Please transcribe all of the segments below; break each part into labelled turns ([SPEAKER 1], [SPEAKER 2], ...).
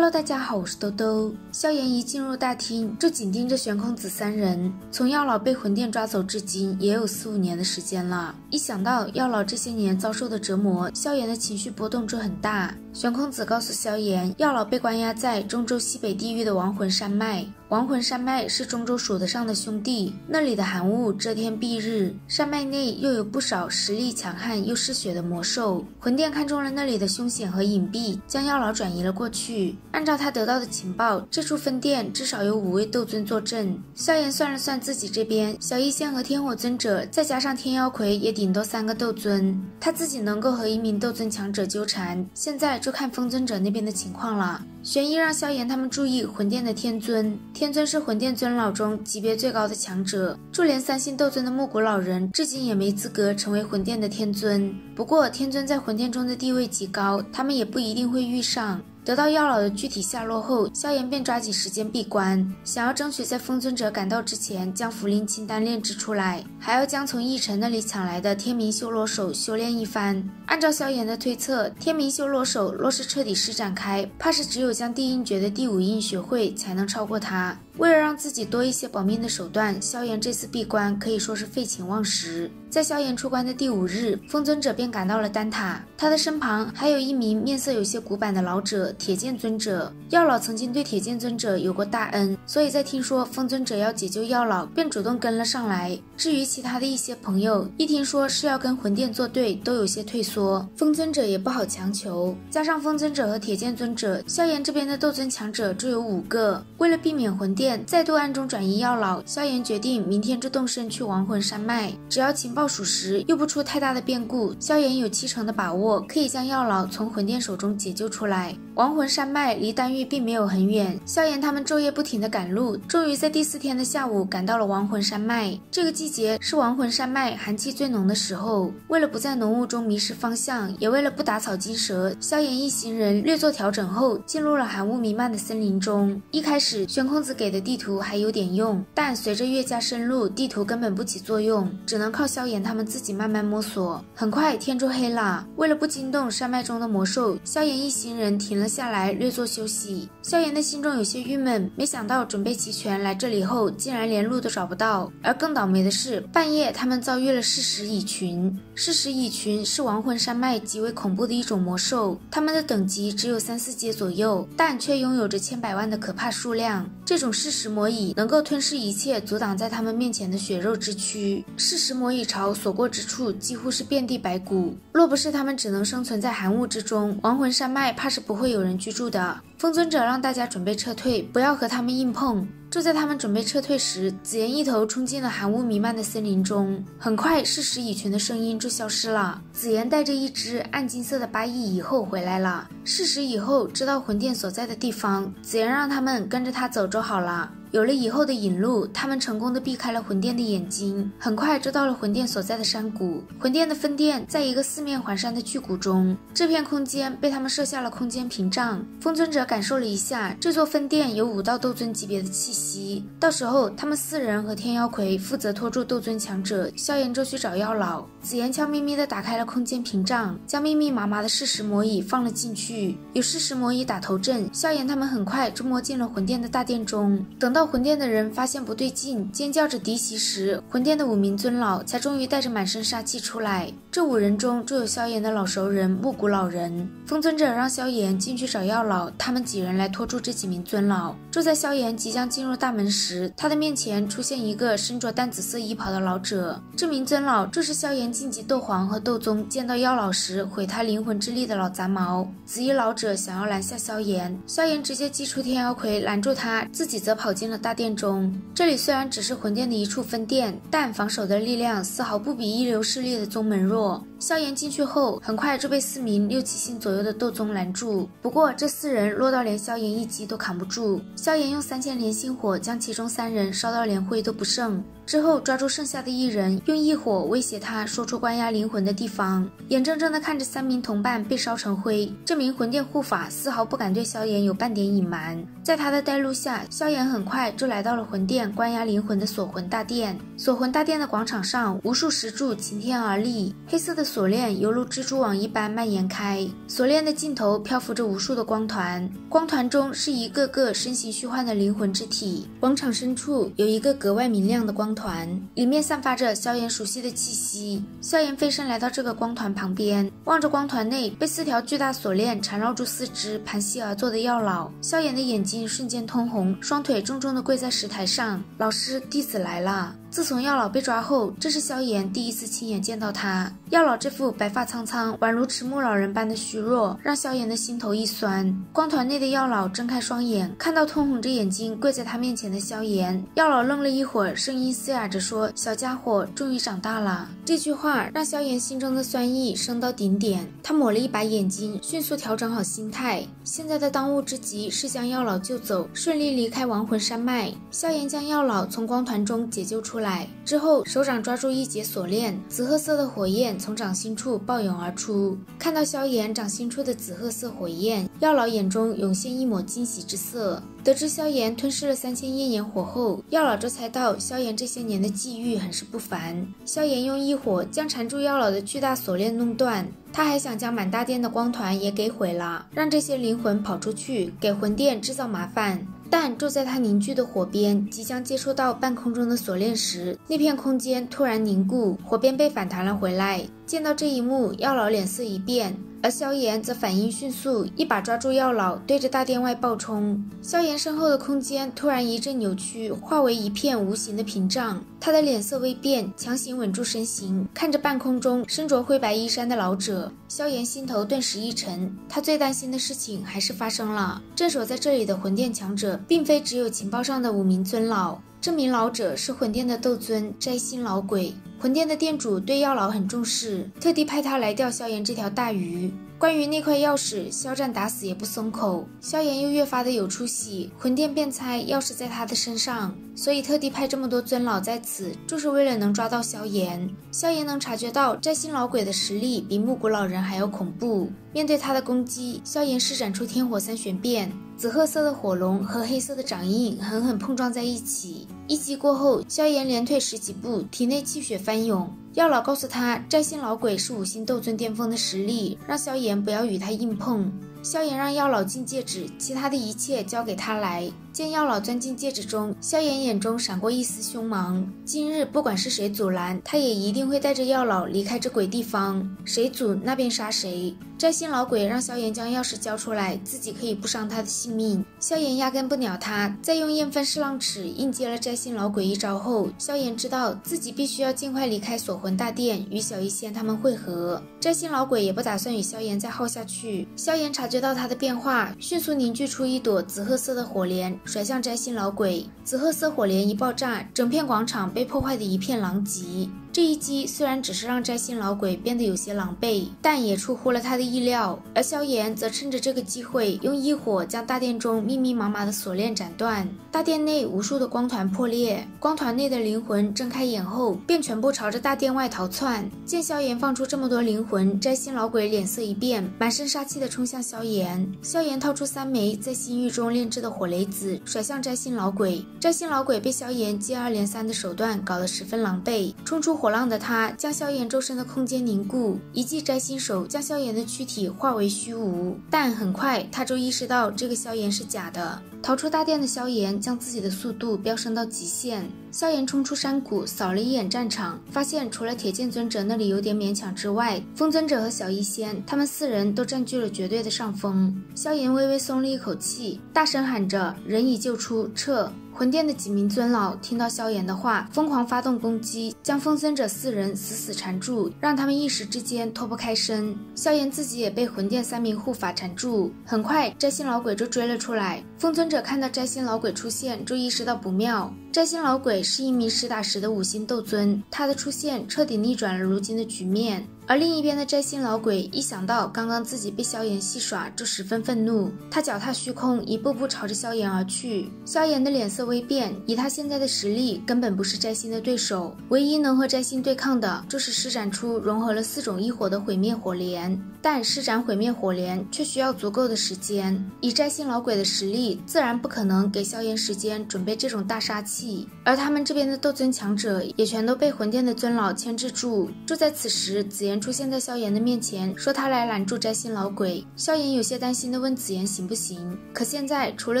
[SPEAKER 1] Hello， 大家好，我是兜兜。萧炎一进入大厅，就紧盯着玄空子三人。从药老被魂殿抓走至今，也有4、5年的时间了。一想到药老这些年遭受的折磨，萧炎的情绪波动就很大。玄空子告诉萧炎，药老被关押在中州西北地狱的亡魂山脉。亡魂山脉是中州数得上的兄弟，那里的寒雾遮天蔽日，山脉内又有不少实力强悍又嗜血的魔兽。魂殿看中了那里的凶险和隐蔽，将药老转移了过去。按照他得到的情报，这处分殿至少有5位斗尊坐镇。萧炎算了算自己这边，小医仙和天火尊者再加上天妖魁也顶多3个斗尊，他自己能够和1名斗尊强者纠缠，现在就看风尊者那边的情况了。玄一让萧炎他们注意魂殿的天尊，天尊是魂殿尊老中级别最高的强者，就连3星斗尊的木谷老人至今也没资格成为魂殿的天尊。不过天尊在魂殿中的地位极高，他们也不一定会遇上。得到药老的具体下落后，萧炎便抓紧时间闭关，想要争取在风尊者赶到之前将符令清单炼制出来，还要将从奕晨那里抢来的天明修罗手修炼一番。按照萧炎的推测，天明修罗手若是彻底施展开，怕是只有将地印诀的第5印学会才能超过他。为了让自己多一些保命的手段，萧炎这次闭关可以说是废寝忘食。在萧炎出关的第5日，风尊者便赶到了丹塔，他的身旁还有1名面色有些古板的老者铁剑尊者。药老曾经对铁剑尊者有过大恩，所以在听说风尊者要解救药老，便主动跟了上来。至于其他的一些朋友，一听说是要跟魂殿作对，都有些退缩。风尊者也不好强求，加上风尊者和铁剑尊者，萧炎这边的斗尊强者就有5个。为了避免魂殿再度暗中转移药老，萧炎决定明天就动身去亡魂山脉。只要情报属实，又不出太大的变故，萧炎有70%的把握可以将药老从魂殿手中解救出来。亡魂山脉离丹域并没有很远，萧炎他们昼夜不停的赶路，终于在第4天的下午赶到了亡魂山脉。这个季节是亡魂山脉寒气最浓的时候，为了不在浓雾中迷失方向，也为了不打草惊蛇，萧炎一行人略作调整后进入了寒雾弥漫的森林中。一开始玄空子给的地图还有点用，但随着越加深入，地图根本不起作用，只能靠萧炎他们自己慢慢摸索。很快天就黑了，为了不惊动山脉中的魔兽，萧炎一行人停了下来略作休息。萧炎的心中有些郁闷，没想到准备齐全来这里后竟然连路都找不到。而更倒霉的是，半夜他们遭遇了噬食蚁群。噬食蚁群是亡魂山脉极为恐怖的一种魔兽，他们的等级只有3、4阶左右，但却拥有着千百万的可怕数量。这种噬食魔蚁能够吞噬一切阻挡在他们面前的血肉之躯，噬食魔蚁巢所过之处几乎是遍地白骨。若不是他们只能生存在寒雾之中，亡魂山脉怕是不会有人居住的。风尊者让大家准备撤退，不要和他们硬碰。就在他们准备撤退时，紫妍一头冲进了寒雾弥漫的森林中。很快噬食蚁群的声音就消失了，紫妍带着一只暗金色的8翼蚁后回来了。噬食蚁后知道魂殿所在的地方，紫妍让他们跟着他走就好了。有了以后的引路，他们成功的避开了魂殿的眼睛，很快就到了魂殿所在的山谷。魂殿的分殿在一个4面环山的巨谷中，这片空间被他们设下了空间屏障。风尊者感受了一下，这座分殿有5道斗尊级别的气息，到时候他们4人和天妖魁负责拖住斗尊强者，萧炎就去找药老。紫妍悄咪咪的打开了空间屏障，将密密麻麻的噬食魔蚁放了进去。有噬食魔蚁打头阵，萧炎他们很快就摸进了魂殿的大殿中。等到魂殿的人发现不对劲，尖叫着敌袭时，魂殿的5名尊老才终于带着满身杀气出来。这5人中就有萧炎的老熟人木谷老人。风尊者让萧炎进去找药老，他们几人来拖住这几名尊老。就在萧炎即将进入大门时，他的面前出现一个身着淡紫色衣袍的老者。这名尊老就是萧炎晋级斗皇和斗宗见到药老时毁他灵魂之力的老杂毛。紫衣老者想要拦下萧炎，萧炎直接祭出天妖魁拦住他，自己则跑进了大殿中。这里虽然只是魂殿的一处分殿，但防守的力量丝毫不比一流势力的宗门弱。萧炎进去后，很快就被4名6、7星左右的斗宗拦住。不过这4人弱到连萧炎一击都扛不住，萧炎用3000连星火将其中3人烧到连灰都不剩。之后抓住剩下的1人，用异火威胁他说出关押灵魂的地方。眼睁睁地看着3名同伴被烧成灰，这名魂殿护法丝毫不敢对萧炎有半点隐瞒。在他的带路下，萧炎很快就来到了魂殿关押灵魂的锁魂大殿。锁魂大殿的广场上，无数石柱擎天而立，黑色的锁链犹如蜘蛛网一般蔓延开，锁链的尽头漂浮着无数的光团，光团中是一个个身形虚幻的灵魂之体。广场深处有一个格外明亮的光团，里面散发着萧炎熟悉的气息。萧炎飞身来到这个光团旁边，望着光团内被4条巨大锁链缠绕住四肢盘膝而坐的药老，萧炎的眼睛瞬间通红，双腿重重地跪在石台上。老师，弟子来了。自从药老被抓后，这是萧炎第一次亲眼见到他。药老这副白发苍苍、宛如迟暮老人般的虚弱，让萧炎的心头一酸。光团内的药老睁开双眼，看到通红着眼睛跪在他面前的萧炎，药老愣了一会儿，声音嘶哑着说：“小家伙，终于长大了。”这句话让萧炎心中的酸意升到顶点，他抹了一把眼睛，迅速调整好心态。现在的当务之急是将药老救走，顺利离开亡魂山脉。萧炎将药老从光团中解救出来之后，手掌抓住一节锁链，紫褐色的火焰从掌心处暴涌而出。看到萧炎掌心处的紫褐色火焰，药老眼中涌现一抹惊喜之色。得知萧炎吞噬了3000焰炎火后，药老这才道萧炎这些年的际遇很是不凡。萧炎用异火将缠住药老的巨大锁链弄断，他还想将满大殿的光团也给毁了，让这些灵魂跑出去，给魂殿制造麻烦。但就在他凝聚的火边即将接触到半空中的锁链时，那片空间突然凝固，火边被反弹了回来。见到这一幕，药老脸色一变，而萧炎则反应迅速，一把抓住药老，对着大殿外暴冲。萧炎身后的空间突然一阵扭曲，化为一片无形的屏障。他的脸色微变，强行稳住身形，看着半空中身着灰白衣衫的老者，萧炎心头顿时一沉。他最担心的事情还是发生了。镇守在这里的魂殿强者，并非只有情报上的5名尊老，这名老者是魂殿的斗尊摘星老鬼。魂殿的店主对药老很重视，特地派他来钓萧炎这条大鱼。关于那块钥匙，肖战打死也不松口。萧炎又越发的有出息，魂殿便猜钥匙在他的身上，所以特地派这么多尊老在此，就是为了能抓到萧炎。萧炎能察觉到摘星老鬼的实力比木谷老人还要恐怖，面对他的攻击，萧炎施展出天火3玄变，紫褐色的火龙和黑色的掌印狠狠碰撞在一起。一击过后，萧炎连退10几步，体内气血翻涌。药老告诉他，摘星老鬼是5星斗尊巅峰的实力，让萧炎不要与他硬碰。萧炎让药老进戒指，其他的一切交给他来。见药老钻进戒指中，萧炎眼中闪过一丝凶芒。今日不管是谁阻拦，他也一定会带着药老离开这鬼地方，谁阻那便杀谁。摘星老鬼让萧炎将钥匙交出来，自己可以不伤他的性命。萧炎压根不鸟他，在用燕分侍浪尺应接了摘星老鬼一招后，萧炎知道自己必须要尽快离开锁魂大殿，与小医仙他们会合。摘星老鬼也不打算与萧炎再耗下去。萧炎察觉到他的变化，迅速凝聚出一朵紫褐色的火莲，甩向摘星老鬼。紫褐色火莲一爆炸，整片广场被破坏的一片狼藉。这一击虽然只是让摘星老鬼变得有些狼狈，但也出乎了他的意料。而萧炎则趁着这个机会，用异火将大殿中密密麻麻的锁链斩断。大殿内无数的光团破裂，光团内的灵魂睁开眼后，便全部朝着大殿外逃窜。见萧炎放出这么多灵魂，摘星老鬼脸色一变，满身杀气的冲向萧炎。萧炎掏出3枚在心域中炼制的火雷子，甩向摘星老鬼。摘星老鬼被萧炎接二连三的手段搞得十分狼狈，冲出火浪的他将萧炎周身的空间凝固，一记摘星手将萧炎的躯体化为虚无。但很快他就意识到这个萧炎是假的。逃出大殿的萧炎将自己的速度飙升到极限。萧炎冲出山谷，扫了一眼战场，发现除了铁剑尊者那里有点勉强之外，风尊者和小医仙他们4人都占据了绝对的上风。萧炎微微松了一口气，大声喊着：“人已救出，撤！”魂殿的几名尊老听到萧炎的话，疯狂发动攻击，将风尊者4人死死缠住，让他们一时之间脱不开身。萧炎自己也被魂殿3名护法缠住。很快，摘星老鬼就追了出来。风尊者看到摘星老鬼出现，就意识到不妙。摘星老鬼是一名实打实的5星斗尊，他的出现彻底逆转了如今的局面。而另一边的摘星老鬼一想到刚刚自己被萧炎戏耍，就十分愤怒，他脚踏虚空，一步步朝着萧炎而去。萧炎的脸色微变，以他现在的实力，根本不是摘星的对手，唯一能和摘星对抗的，就是施展出融合了4种异火的毁灭火莲。但施展毁灭火莲却需要足够的时间，以摘星老鬼的实力，自然不可能给萧炎时间准备这种大杀器。而他们这边的斗尊强者也全都被魂殿的尊老牵制住。就在此时，紫炎言出现在萧炎的面前，说他来拦住摘星老鬼。萧炎有些担心的问子言行不行，可现在除了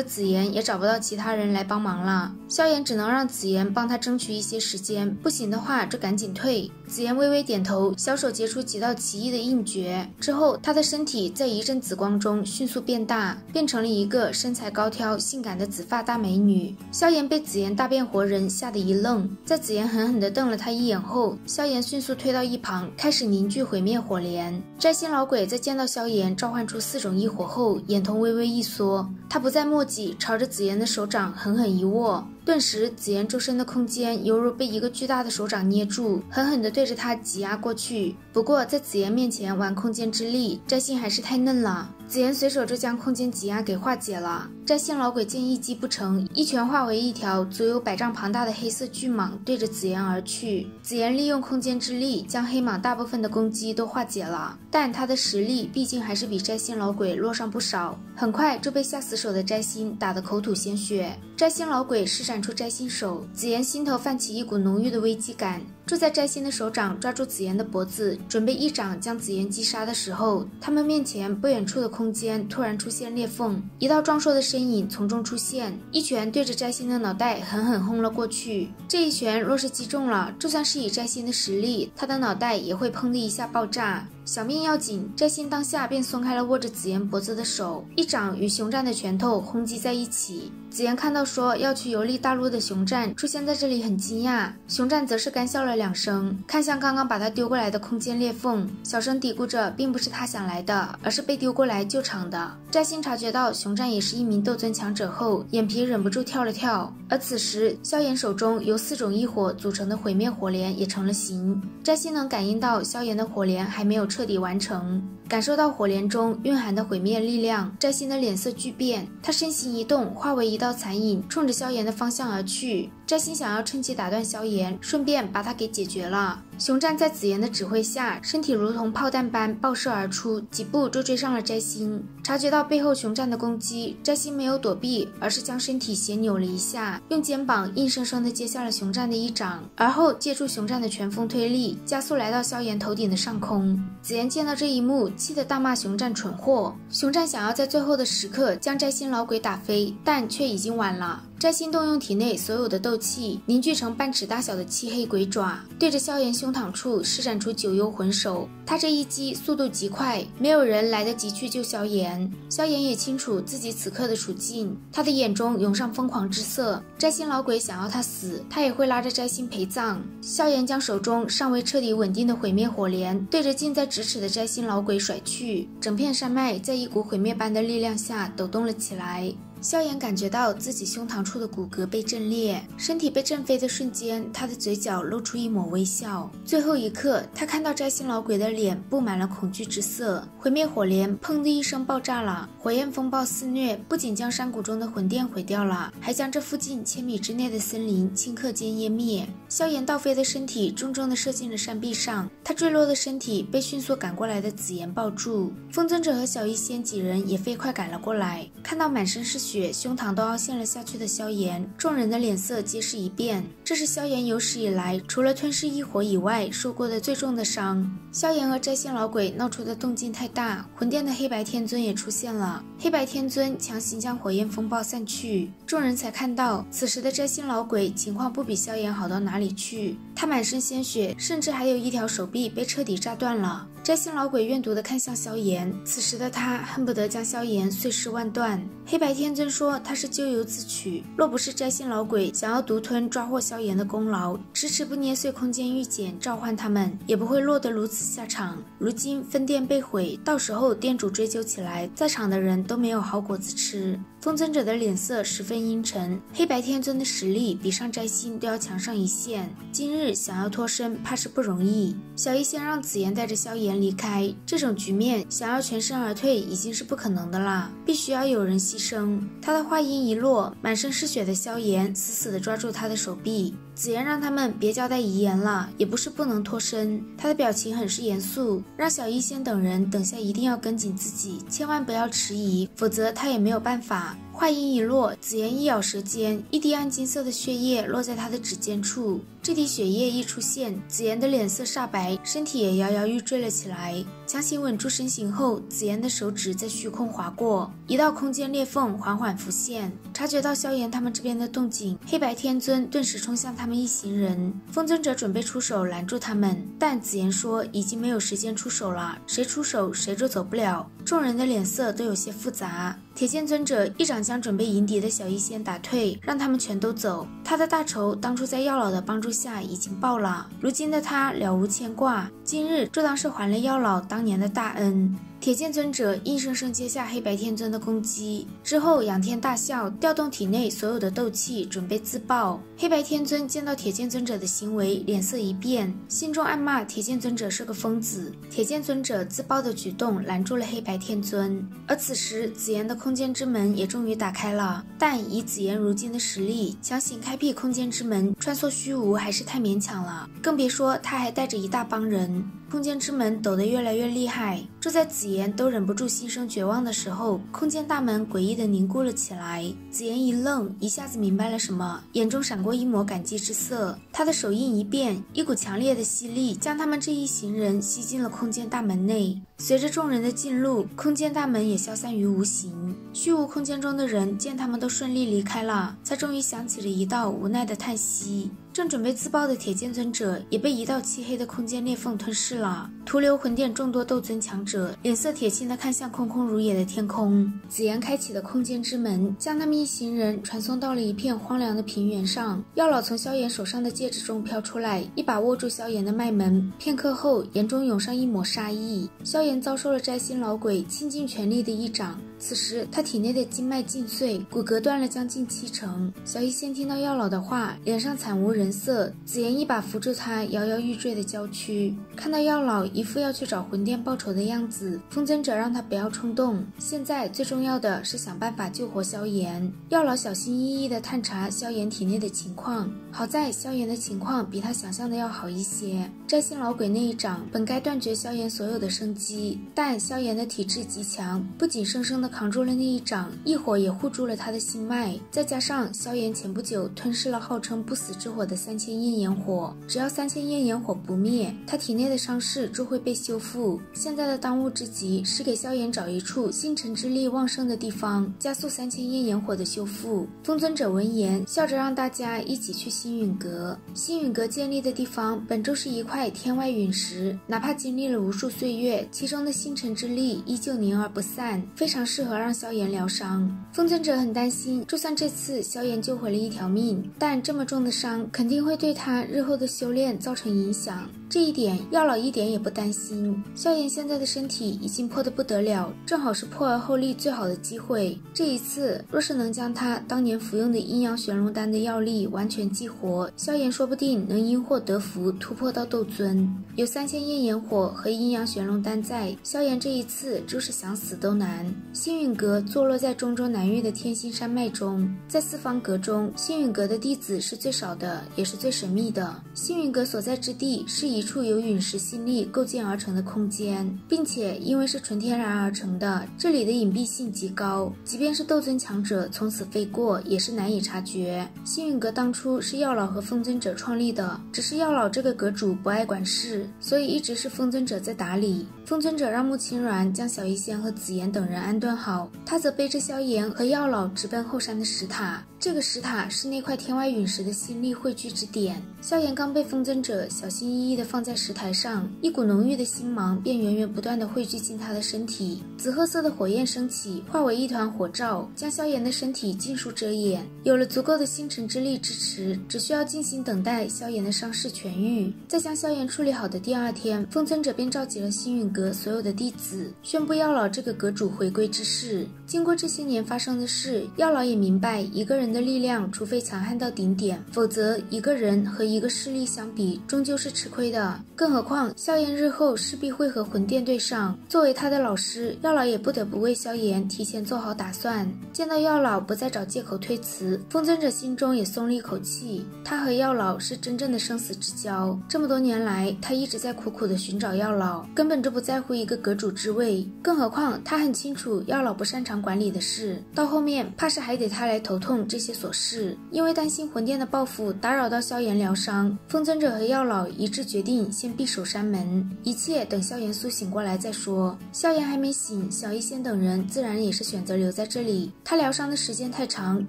[SPEAKER 1] 子言也找不到其他人来帮忙了。萧炎只能让子言帮他争取一些时间，不行的话就赶紧退。子言微微点头，小手结出几道奇异的印诀，之后他的身体在一阵紫光中迅速变大，变成了一个身材高挑性感的紫发大美女。萧炎被子言大变活人吓得一愣，在子言狠狠地瞪了他一眼后，萧炎迅速推到一旁，开始凝聚毁灭火莲。摘星老鬼在见到萧炎召唤出4种异火后，眼瞳微微一缩，他不再墨迹，朝着子言的手掌狠狠一握，顿时子言周身的空间犹如被一个巨大的手掌捏住，狠狠地对着他挤压过去。不过在子言面前玩空间之力，摘星还是太嫩了，子言随手就将空间挤压给化解了。摘星老鬼见一击不成，一拳化为一条足有100丈庞大的黑色巨蟒，对着子言而去。子言利用空间之力将黑蟒大部分的攻击都化解了，但他的实力毕竟还是比摘星老鬼弱上不少，很快就被下死手的摘星打得口吐鲜血。摘星老鬼施展出摘星手，子言心头泛起一股浓郁的危机感。就在摘星的手掌抓住子言的脖子，准备一掌将子言击杀的时候，他们面前不远处的空间突然出现裂缝，一道壮硕的身影从中出现，一拳对着摘星的脑袋狠狠轰了过去。这一拳若是击中了，就算是以摘星的实力，他的脑袋也会砰的一下爆炸。小命要紧，摘星当下便松开了握着子言脖子的手，一掌与熊战的拳头轰击在一起。子言看到说要去游历大陆的熊战出现在这里很惊讶，熊战则是干笑了2声，看向刚刚把他丢过来的空间裂缝，小声嘀咕着并不是他想来的，而是被丢过来救场的。摘星察觉到熊战也是一名斗尊强者后，眼皮忍不住跳了跳。而此时萧炎手中由4种异火组成的毁灭火莲也成了形，摘星能感应到萧炎的火莲还没有彻底完成，感受到火莲中蕴含的毁灭力量，摘星的脸色巨变，他身形一动，化为一道残影，冲着萧炎的方向而去。摘星想要趁机打断萧炎，顺便把他给解决了。熊战在子言的指挥下，身体如同炮弹般爆射而出，几步就追上了摘星。察觉到背后熊战的攻击，摘星没有躲避，而是将身体斜扭了一下，用肩膀硬生生地接下了熊战的一掌，而后借助熊战的拳风推力，加速来到萧炎头顶的上空。子言见到这一幕，气得大骂熊战蠢货。熊战想要在最后的时刻将摘星老鬼打飞，但却已经晚了。摘星动用体内所有的斗气，凝聚成半尺大小的漆黑鬼爪，对着萧炎胸膛处施展出九幽魂手。他这一击速度极快，没有人来得及去救萧炎。萧炎也清楚自己此刻的处境，他的眼中涌上疯狂之色。摘星老鬼想要他死，他也会拉着摘星陪葬。萧炎将手中尚未彻底稳定的毁灭火莲对着近在咫尺的摘星老鬼甩去，整片山脉在一股毁灭般的力量下抖动了起来。萧炎感觉到自己胸膛处的骨骼被震裂，身体被震飞的瞬间，他的嘴角露出一抹微笑。最后一刻，他看到摘星老鬼的脸布满了恐惧之色。毁灭火莲砰的一声爆炸了，火焰风暴肆虐，不仅将山谷中的魂殿毁掉了，还将这附近千米之内的森林顷刻间湮灭。萧炎倒飞的身体重重地射进了山壁上，他坠落的身体被迅速赶过来的紫妍抱住。风尊者和小医仙几人也飞快赶了过来，看到满身是血，胸膛都凹陷了下去的萧炎，众人的脸色皆是一变。这是萧炎有史以来除了吞噬异火以外受过的最重的伤。萧炎和摘星老鬼闹出的动静太大，魂殿的黑白天尊也出现了。黑白天尊强行将火焰风暴散去，众人才看到此时的摘星老鬼情况不比萧炎好到哪里去，他满身鲜血，甚至还有一条手臂被彻底炸断了。摘星老鬼怨毒地看向萧炎，此时的他恨不得将萧炎碎尸万段。黑白天尊说他是咎由自取，若不是摘星老鬼想要独吞抓获萧炎的功劳，迟迟不捏碎空间玉简召唤他们，也不会落得如此下场。如今分殿被毁，到时候店主追究起来，在场的人都没有好果子吃。风尊者的脸色十分阴沉，黑白天尊的实力比上摘星都要强上一线，今日想要脱身怕是不容易。小医仙让紫妍带着萧炎离开，这种局面想要全身而退已经是不可能的啦，必须要有人牺牲。他的话音一落，满身是血的萧炎死死地抓住他的手臂。子言让他们别交代遗言了，也不是不能脱身。他的表情很是严肃，让小医仙等人等下一定要跟紧自己，千万不要迟疑，否则他也没有办法。话音一落，子言一咬舌尖，一滴暗金色的血液落在他的指尖处。这滴血液一出现，子言的脸色煞白，身体也摇摇欲坠了起来。强行稳住身形后，子言的手指在虚空划过，一道空间裂缝缓缓浮现。察觉到萧炎他们这边的动静，黑白天尊顿时冲向他们一行人。风尊者准备出手拦住他们，但子言说已经没有时间出手了，谁出手谁就走不了。众人的脸色都有些复杂。铁剑尊者一掌将准备迎敌的小医仙打退，让他们全都走。他的大仇当初在药老的帮助下已经报了，如今的他了无牵挂，今日就当是还了药老当年的大恩。铁剑尊者硬生生接下黑白天尊的攻击之后，仰天大笑，调动体内所有的斗气，准备自爆。黑白天尊见到铁剑尊者的行为，脸色一变，心中暗骂铁剑尊者是个疯子。铁剑尊者自爆的举动拦住了黑白天尊。而此时紫妍的空间之门也终于打开了，但以紫妍如今的实力，强行开辟空间之门穿梭虚无还是太勉强了，更别说他还带着一大帮人。空间之门抖得越来越厉害，就在紫妍都忍不住心生绝望的时候，空间大门诡异地凝固了起来。紫妍一愣，一下子明白了什么，眼中闪过一抹感激之色。他的手印一变，一股强烈的吸力将他们这一行人吸进了空间大门内。随着众人的进入，空间大门也消散于无形。虚无空间中的人见他们都顺利离开了，才终于响起了一道无奈的叹息。正准备自爆的铁剑尊者也被一道漆黑的空间裂缝吞噬了。徒留魂殿众多斗尊强者脸色铁青地看向空空如也的天空。紫妍开启的空间之门将他们一行人传送到了一片荒凉的平原上。药老从萧炎手上的戒指中飘出来，一把握住萧炎的脉门，片刻后眼中涌上一抹杀意。萧炎遭受了摘心老鬼倾尽全力的一掌，此时他体内的经脉尽碎，骨骼断了将近70%。小医仙听到药老的话，脸上惨无人色。紫妍一把扶住他摇摇欲坠的娇躯，看到药老一副要去找魂殿报仇的样子，风尊者让他不要冲动，现在最重要的是想办法救活萧炎。药老小心翼翼地探查萧炎体内的情况，好在萧炎的情况比他想象的要好一些。摘心老鬼那一掌本该断绝萧炎所有的生机，但萧炎的体质极强，不仅生生的扛住了那一掌，一火也护住了他的心脉。再加上萧炎前不久吞噬了号称不死之火的3000焰炎火，只要3000焰炎火不灭，他体内的伤势就会被修复。现在的当务之急是给萧炎找一处星辰之力旺盛的地方，加速3000焰炎火的修复。风尊者闻言笑着让大家一起去星陨阁。星陨阁建立的地方本就是一块天外陨石，哪怕经历了无数岁月，其中的星辰之力依旧凝而不散，非常适合让萧炎疗伤。风尊者很担心，就算这次萧炎救回了一条命，但这么重的伤肯定会对他日后的修炼造成影响。这一点药老一点也不担心，萧炎现在的身体已经破得不得了，正好是破而后立最好的机会。这一次若是能将他当年服用的阴阳玄龙丹的药力完全激活，萧炎说不定能因祸得福，突破到斗尊。有3000焰炎火和阴阳玄龙丹在，萧炎这一次就是想死都难。星陨阁坐落在中州南域的天心山脉中，在四方阁中，星陨阁的弟子是最少的，也是最神秘的。星陨阁所在之地是一处由陨石心力构建而成的空间，并且因为是纯天然而成的，这里的隐蔽性极高，即便是斗尊强者从此飞过也是难以察觉。星陨阁当初是药老和风尊者创立的，只是药老这个阁主不爱管事，所以一直是风尊者在打理。风尊者让穆青鸾将小医仙和紫妍等人安顿好，他则背着萧炎和药老直奔后山的石塔。这个石塔是那块天外陨石的心力汇聚之点。萧炎刚被风尊者小心翼翼地放在石台上，一股浓郁的星芒便源源不断地汇聚进他的身体。紫褐色的火焰升起，化为一团火罩，将萧炎的身体尽数遮掩。有了足够的星辰之力支持，只需要静心等待萧炎的伤势痊愈。在将萧炎处理好的第二天，风尊者便召集了星陨阁所有的弟子，宣布药老这个阁主回归之事。经过这些年发生的事，药老也明白，一个人的力量，除非强悍到顶点，否则一个人和一个势力相比，终究是吃亏的。更何况萧炎日后势必会和魂殿对上，作为他的老师，药老也不得不为萧炎提前做好打算。见到药老不再找借口推辞，风尊者心中也松了一口气。他和药老是真正的生死之交，这么多年来，他一直在苦苦的寻找药老，根本就不在乎一个阁主之位。更何况他很清楚药老不擅长管理的事，到后面怕是还得他来头痛这些琐事。因为担心魂殿的报复打扰到萧炎疗伤，风尊者和药老一致决定先闭守山门，一切等萧炎苏醒过来再说。萧炎还没醒，小医仙等人自然也是选择留在这里。他疗伤的时间太长，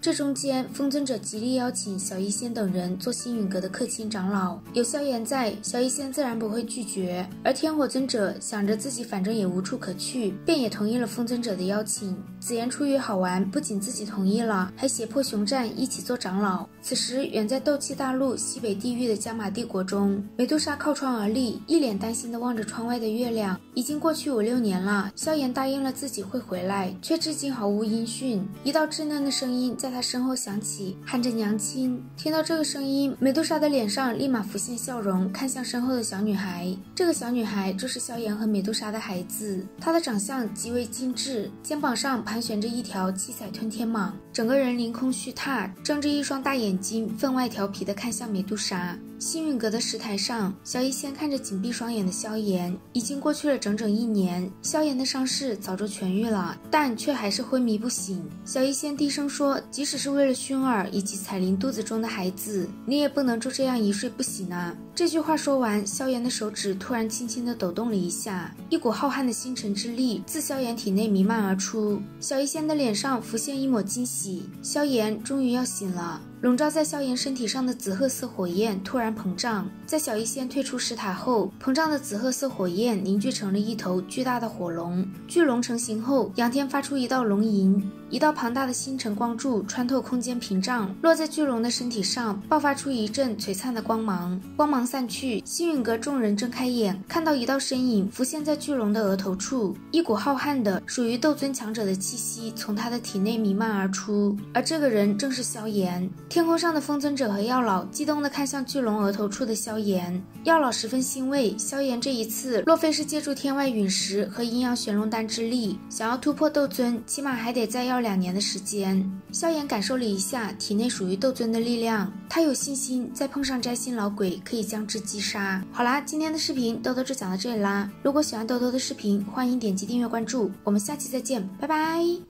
[SPEAKER 1] 这中间风尊者极力邀请小医仙等人做星陨阁的客卿长老，有萧炎在，小医仙自然不会拒绝。而天火尊者想着自己反正也无处可去，便也同意了风尊者的邀请。紫妍出于好玩，不仅自己同意了，还胁迫熊战一起做长老。此时远在斗气大陆西北地域的加玛帝国中，美杜莎靠窗而立，一脸担心地望着窗外的月亮。已经过去5、6年了，萧炎答应了自己会回来，却至今毫无音讯。一道稚嫩的声音在他身后响起，喊着娘亲。听到这个声音，美杜莎的脸上立马浮现笑容，看向身后的小女孩。这个小女孩就是萧炎和美杜莎的孩子，她的长相极为精致，肩膀上盘旋着一条七彩吞天蟒，整个人凌空虚踏，睁着一双大眼睛，分外调皮地看向美杜莎。星陨阁的石台上，小医仙看着紧闭双眼的萧炎。已经过去了整整1年，萧炎的伤势早就痊愈了，但却还是昏迷不醒。小医仙低声说，即使是为了薰儿以及彩铃肚子中的孩子，你也不能就这样一睡不醒啊。这句话说完，萧炎的手指突然轻轻地抖动了一下，一股浩瀚的星辰之力自萧炎体内弥漫而出。小医仙的脸上浮现一抹惊喜，萧炎终于要醒了。笼罩在萧炎身体上的紫褐色火焰突然膨胀，在小医仙退出石塔后，膨胀的紫褐色火焰凝聚成了一头巨大的火龙。巨龙成型后，仰天发出一道龙吟，一道庞大的星辰光柱穿透空间屏障，落在巨龙的身体上，爆发出一阵璀璨的光芒。光芒散去，星陨阁众人睁开眼，看到一道身影浮现在巨龙的额头处，一股浩瀚的属于斗尊强者的气息从他的体内弥漫而出，而这个人正是萧炎。天空上的风尊者和药老激动地看向巨龙额头处的萧炎，药老十分欣慰，萧炎这一次若非是借助天外陨石和阴阳玄龙丹之力，想要突破斗尊，起码还得再要2年的时间。萧炎感受了一下体内属于斗尊的力量，他有信心再碰上摘心老鬼可以将之击杀。好啦，今天的视频豆豆就讲到这里啦，如果喜欢豆豆的视频，欢迎点击订阅关注，我们下期再见，拜拜。